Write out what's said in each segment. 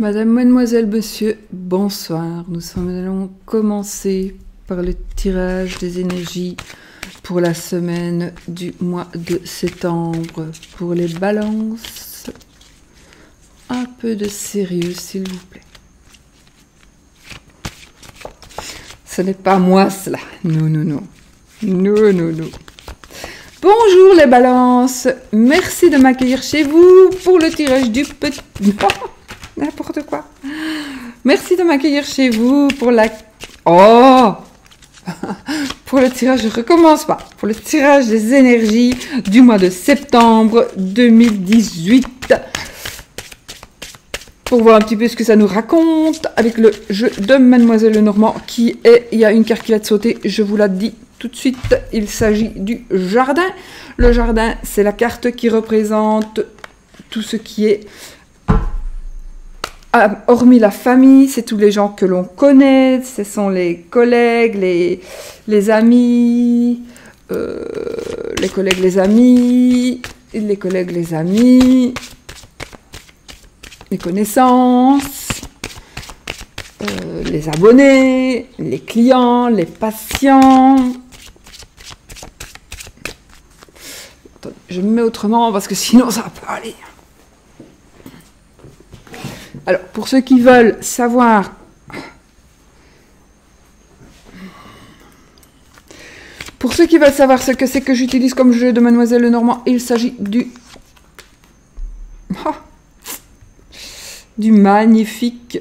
Madame, mademoiselle, monsieur, bonsoir. Nous allons commencer par le tirage des énergies pour la semaine du mois de septembre. Pour les balances, un peu de sérieux, s'il vous plaît. Ce n'est pas moi, cela. Non, non, non. Non, non, non. Bonjour les balances. Merci de m'accueillir chez vous pour le tirage du petit... N'importe quoi. Merci de m'accueillir chez vous pour la... Oh pour le tirage, je recommence pas. Pour le tirage des énergies du mois de septembre 2018. Pour voir un petit peu ce que ça nous raconte avec le jeu de Mademoiselle Lenormand qui est... Il y a une carte qui va te sauter, je vous la dis tout de suite. Il s'agit du jardin. Le jardin, c'est la carte qui représente tout ce qui est... hormis la famille, c'est tous les gens que l'on connaît, ce sont les collègues, les amis, les collègues, les amis, les collègues, les amis, les connaissances, les abonnés, les clients, les patients. Attendez, je me mets autrement parce que sinon ça va pas aller. Alors, pour ceux qui veulent savoir... Pour ceux qui veulent savoir ce que c'est que j'utilise comme jeu de Mademoiselle Lenormand, il s'agit du magnifique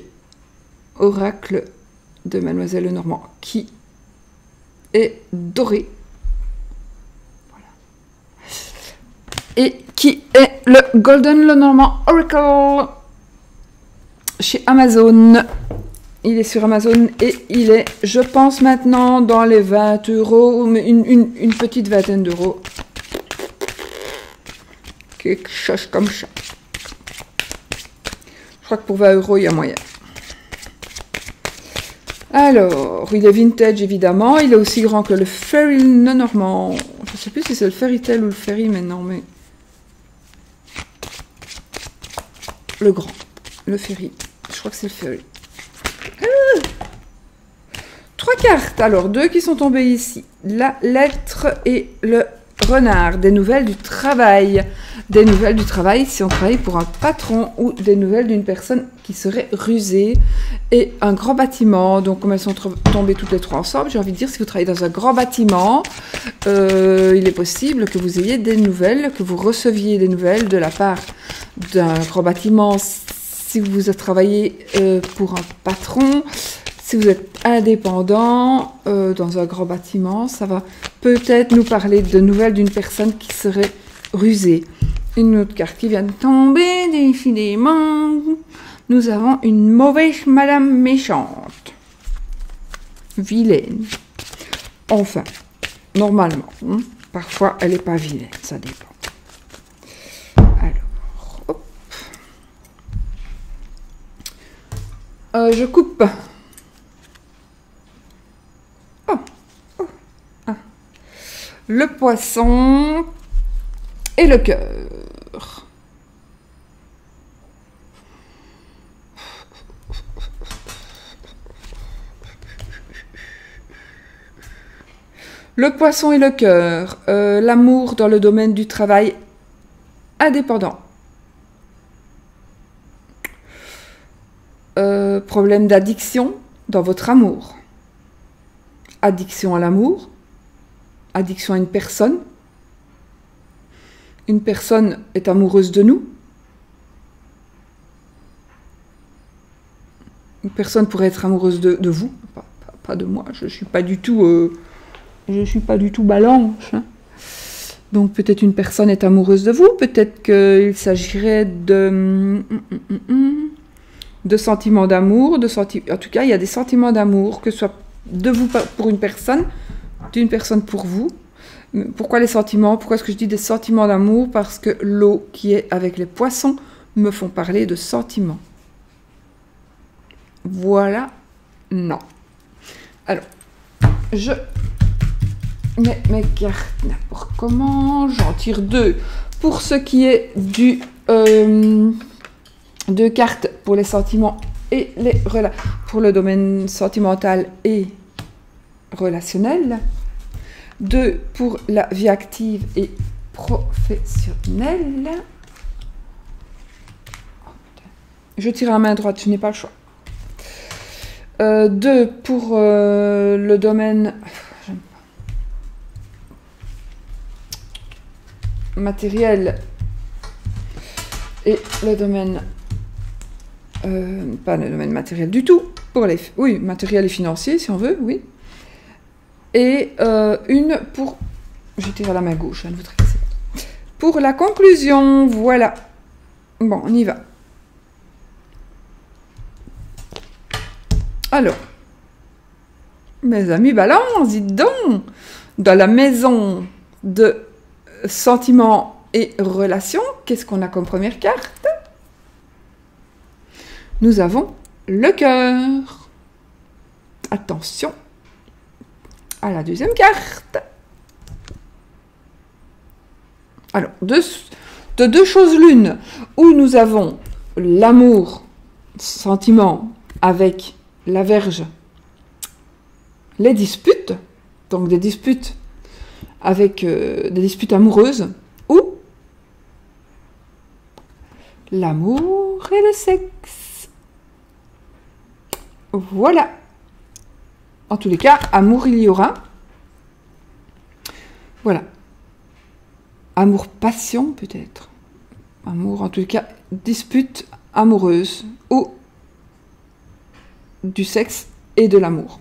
oracle de Mademoiselle Lenormand qui est doré. Voilà. Et qui est le Golden Lenormand Oracle chez Amazon. Il est sur Amazon et il est, je pense maintenant, dans les 20 €, mais une petite vingtaine d'euros. Quelque chose comme ça. Je crois que pour 20 €, il y a moyen. Alors, il est vintage évidemment. Il est aussi grand que le Fairy Lenormand. Je ne sais plus si c'est le Fairy Tail ou le Fairy maintenant, mais... Le grand. Le Fairy. Je crois que c'est le Fairy. 3 cartes. Alors, 2 qui sont tombées ici. La lettre et le renard. Des nouvelles du travail. Des nouvelles du travail si on travaille pour un patron ou des nouvelles d'une personne qui serait rusée. Et un grand bâtiment. Donc, comme elles sont tombées toutes les 3 ensemble, j'ai envie de dire, si vous travaillez dans un grand bâtiment, il est possible que vous ayez des nouvelles, que vous receviez des nouvelles de la part d'un grand bâtiment. Si vous travaillez pour un patron, si vous êtes indépendant dans un grand bâtiment, ça va peut-être nous parler de nouvelles d'une personne qui serait rusée. Une autre carte qui vient de tomber, décidément. Nous avons une mauvaise madame méchante. Vilaine. Enfin, normalement. Parfois, elle n'est pas vilaine, ça dépend. Je coupe. Le poisson et le cœur. Le poisson et le cœur. L'amour dans le domaine du travail indépendant. Problème d'addiction dans votre amour. Addiction à l'amour. Addiction à une personne. Une personne est amoureuse de nous. Une personne pourrait être amoureuse de vous. Pas de moi. Je suis pas du tout balance. Hein. Donc peut-être une personne est amoureuse de vous. Peut-être qu'il s'agirait de sentiments d'amour, en tout cas, il y a des sentiments d'amour, que ce soit de vous pour une personne, d'une personne pour vous. Pourquoi les sentiments? Pourquoi est-ce que je dis des sentiments d'amour? Parce que l'eau qui est avec les poissons me font parler de sentiments. Voilà, non. Alors, je mets mes cartes n'importe comment, j'en tire 2. Pour ce qui est 2 cartes pour les sentiments et pour le domaine sentimental et relationnel. 2 pour la vie active et professionnelle. Je tire à la main droite, je n'ai pas le choix. 2 pour le domaine matériel et le domaine pas le domaine matériel du tout, pour les oui, matériel et financier si on veut, oui. Et une pour, je tire à la main gauche, hein, votre pour la conclusion, voilà. Bon, on y va. Alors, mes amis balance, dites donc, dans la maison de sentiments et relations, qu'est-ce qu'on a comme première carte? Nous avons le cœur. Attention à la deuxième carte. Alors, de deux choses l'une, où nous avons l'amour, sentiment avec la Vierge, les disputes, donc des disputes avec des disputes amoureuses, ou l'amour et le sexe. Voilà. En tous les cas, amour il y aura. Voilà. Amour, passion peut-être. Amour, en tous les cas, dispute amoureuse ou du sexe et de l'amour.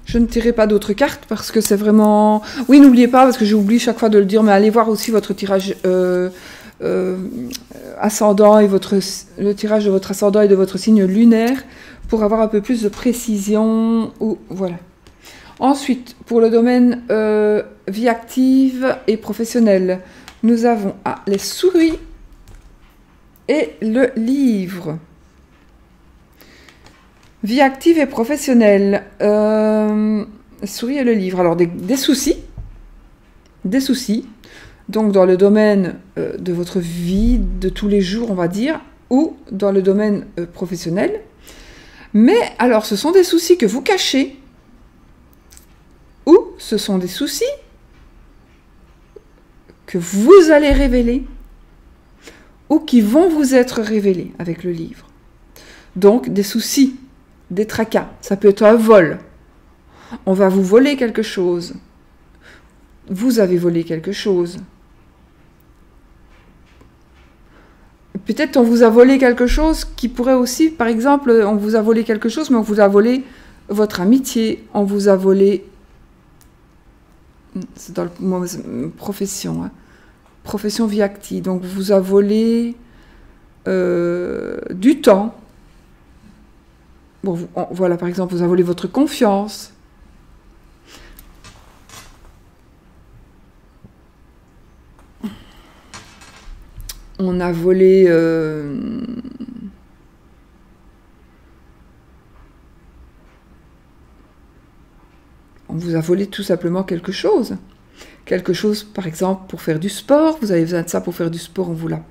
Je ne tirerai pas d'autres cartes parce que c'est vraiment... Oui, n'oubliez pas, parce que j'oublie chaque fois de le dire, mais allez voir aussi votre tirage ascendant et le tirage de votre ascendant et de votre signe lunaire pour avoir un peu plus de précision. Ou voilà. Ensuite, pour le domaine vie active et professionnelle, nous avons les souris et le livre. Vie active et professionnelle, souris et le livre. Alors, des soucis, donc dans le domaine de votre vie de tous les jours, on va dire, ou dans le domaine professionnel. Mais, alors, ce sont des soucis que vous cachez, ou ce sont des soucis que vous allez révéler, ou qui vont vous être révélés avec le livre. Donc, des soucis, des tracas, ça peut être un vol. On va vous voler quelque chose. Vous avez volé quelque chose. Peut-être on vous a volé quelque chose qui pourrait aussi, par exemple, on vous a volé quelque chose, mais on vous a volé votre amitié, on vous a volé... C'est dans le profession, hein. Profession vie active. Donc, vous a volé du temps. Bon, voilà, par exemple, vous a volé votre confiance. On a volé... on vous a volé tout simplement quelque chose. Quelque chose, par exemple, pour faire du sport. Vous avez besoin de ça pour faire du sport, on vous l'a.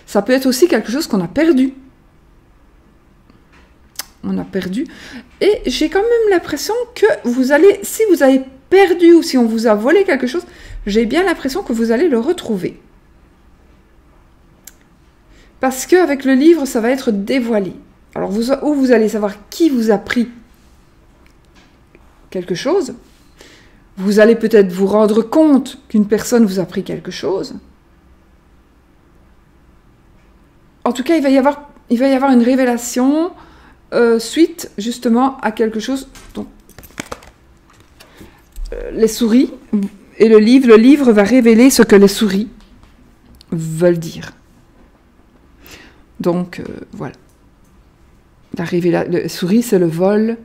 Ça peut être aussi quelque chose qu'on a perdu. On a perdu. Et j'ai quand même l'impression que vous allez... Si vous avez perdu ou si on vous a volé quelque chose, j'ai bien l'impression que vous allez le retrouver. Parce qu'avec le livre, ça va être dévoilé. Alors, vous allez savoir qui vous a pris quelque chose. Vous allez peut-être vous rendre compte qu'une personne vous a pris quelque chose. En tout cas, il va y avoir une révélation suite justement à quelque chose. Donc, les souris et le livre va révéler ce que les souris veulent dire. Donc, voilà. Les souris, c'est le vol,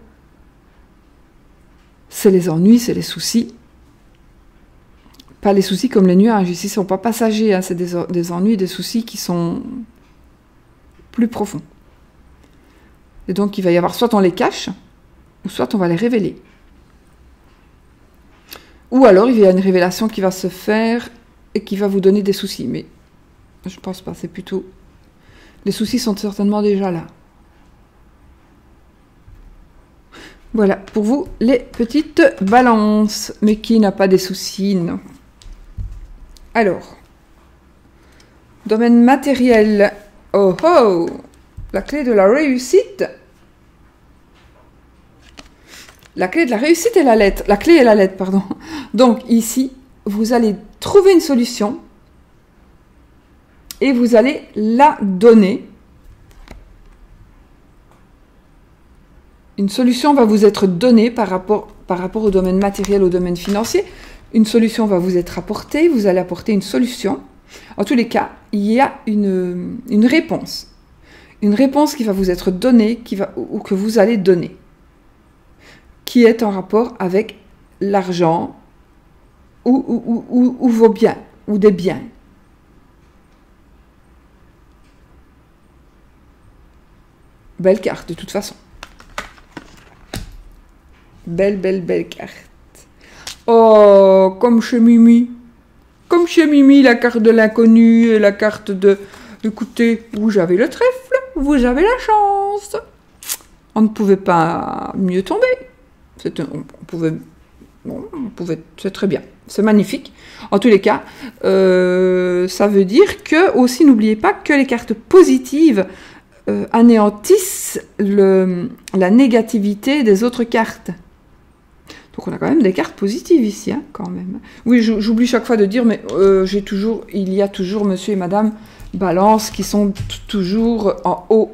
c'est les ennuis, c'est les soucis. Pas les soucis comme les nuages, ici, ils ne sont pas passagers, hein, c'est des ennuis, des soucis qui sont plus profonds. Et donc, il va y avoir, soit on les cache, ou soit on va les révéler. Ou alors, il y a une révélation qui va se faire et qui va vous donner des soucis. Mais je ne pense pas, c'est plutôt Les soucis sont certainement déjà là. Voilà, pour vous, les petites balances. Mais qui n'a pas des soucis, non? Alors, domaine matériel. Oh oh! La clé de la réussite. La clé de la réussite est la lettre. La clé est la lettre, pardon. Donc, ici, vous allez trouver une solution et vous allez la donner. Une solution va vous être donnée par rapport au domaine matériel, au domaine financier. Une solution va vous être apportée, vous allez apporter une solution. En tous les cas, il y a une réponse. Une réponse qui va vous être donnée, ou que vous allez donner, qui est en rapport avec l'argent ou vos biens, ou des biens. Belle carte, de toute façon. Belle, belle, belle carte. Oh, comme chez Mimi. Comme chez Mimi, la carte de l'inconnu et la carte de... Écoutez, vous avez le trèfle, vous avez la chance. On ne pouvait pas mieux tomber. C'est très bien. C'est magnifique. En tous les cas, ça veut dire que, aussi, n'oubliez pas que les cartes positives anéantissent la négativité des autres cartes. Donc on a quand même des cartes positives ici, hein, quand même. Oui, j'oublie chaque fois de dire, mais il y a toujours monsieur et madame Balance qui sont toujours en haut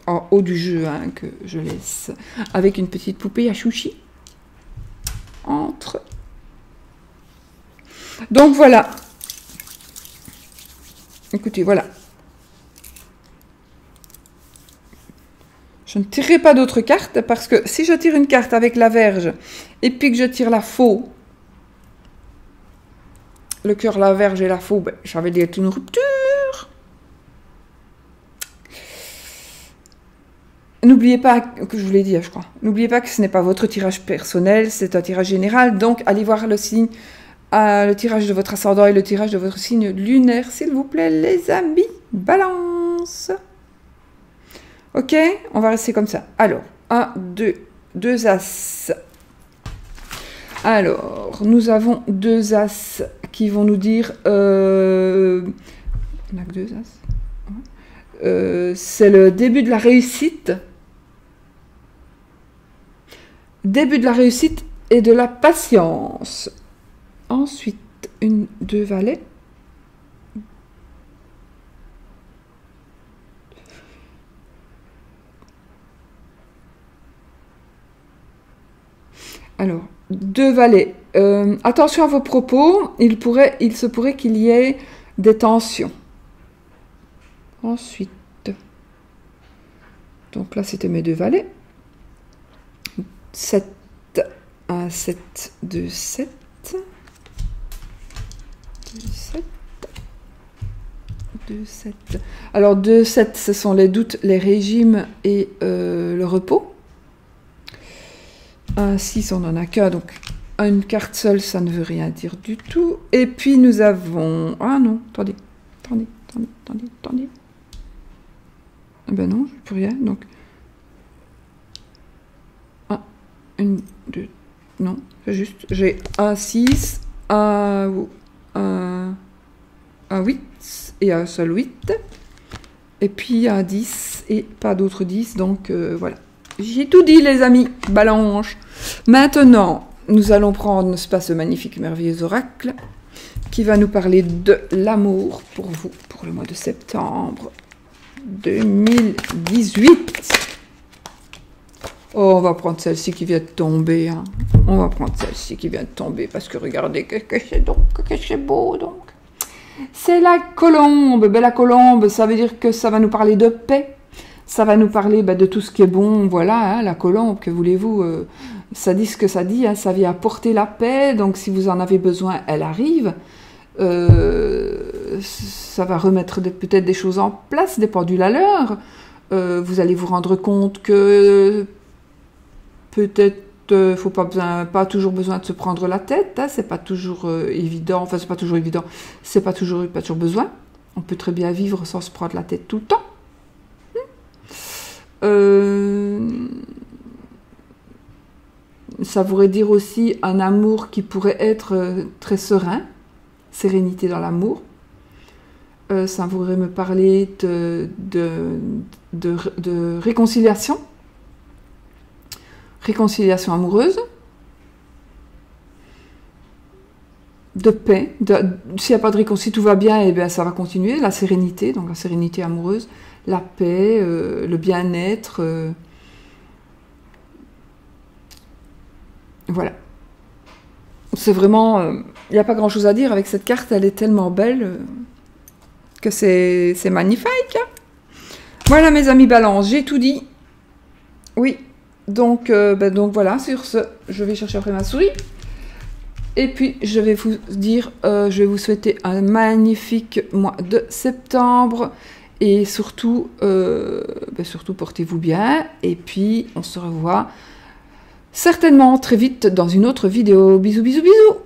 en haut du jeu, hein, que je laisse. Avec une petite poupée à chouchi. Entre. Donc voilà. Écoutez, voilà. Je ne tirerai pas d'autres cartes parce que si je tire une carte avec la Vierge et puis que je tire la faux, le cœur, la Vierge et la faux, ben, j'avais dit une rupture. N'oubliez pas que je vous l'ai dit, je crois. N'oubliez pas que ce n'est pas votre tirage personnel, c'est un tirage général. Donc, allez voir le signe, le tirage de votre ascendant et le tirage de votre signe lunaire, s'il vous plaît, les amis. Balance. Ok, on va rester comme ça. Alors, 1, 2 as. Alors, nous avons 2 as qui vont nous dire... on n'a que 2 as. C'est le début de la réussite. Début de la réussite et de la patience. Ensuite, 2 valets. Alors, 2 valets. Attention à vos propos, il se pourrait qu'il y ait des tensions. Ensuite, donc là c'était mes 2 valets. 7, 1, 7, 2, 7. 2, 7. 2, 7. Alors 2, 7, ce sont les doutes, les régimes et le repos. 1, 6, on n'en a qu'un, donc une carte seule, ça ne veut rien dire du tout. Et puis nous avons... Ah non, attendez. Ah ben non, je n'ai plus rien, donc... 1, 2... Non, c'est juste... J'ai un 6, un 8 et un seul 8. Et puis un 10 et pas d'autres 10, donc voilà. J'ai tout dit, les amis. Balanche. Maintenant, nous allons prendre ce magnifique, merveilleux oracle qui va nous parler de l'amour pour vous, pour le mois de septembre 2018. Oh, on va prendre celle-ci qui vient de tomber. Hein. On va prendre celle-ci qui vient de tomber parce que regardez, que c'est beau, donc. C'est la colombe. Ben, la colombe, ça veut dire que ça va nous parler de paix. Ça va nous parler de tout ce qui est bon, voilà, hein, la colombe, que voulez-vous, ça dit ce que ça dit, hein, ça vient apporter la paix, donc si vous en avez besoin, elle arrive. Ça va remettre peut-être des choses en place, des pendules à l'heure. Vous allez vous rendre compte que peut-être faut pas toujours besoin de se prendre la tête, hein, c'est pas toujours évident, enfin c'est pas toujours évident, c'est pas toujours besoin. On peut très bien vivre sans se prendre la tête tout le temps. Ça voudrait dire aussi un amour qui pourrait être très serein, sérénité dans l'amour. Ça voudrait me parler de réconciliation, réconciliation amoureuse, de paix. S'il n'y a pas de réconciliation, si tout va bien, eh bien, ça va continuer. La sérénité, donc la sérénité amoureuse, la paix, le bien-être. Voilà. C'est vraiment... Il n'y a pas grand-chose à dire avec cette carte, elle est tellement belle que c'est magnifique. Hein. Voilà mes amis Balance, j'ai tout dit. Oui, donc voilà, sur ce, je vais chercher après ma souris. Et puis, je vais vous dire, je vais vous souhaiter un magnifique mois de septembre. Et surtout, surtout portez-vous bien. Et puis, on se revoit certainement très vite dans une autre vidéo. Bisous, bisous, bisous!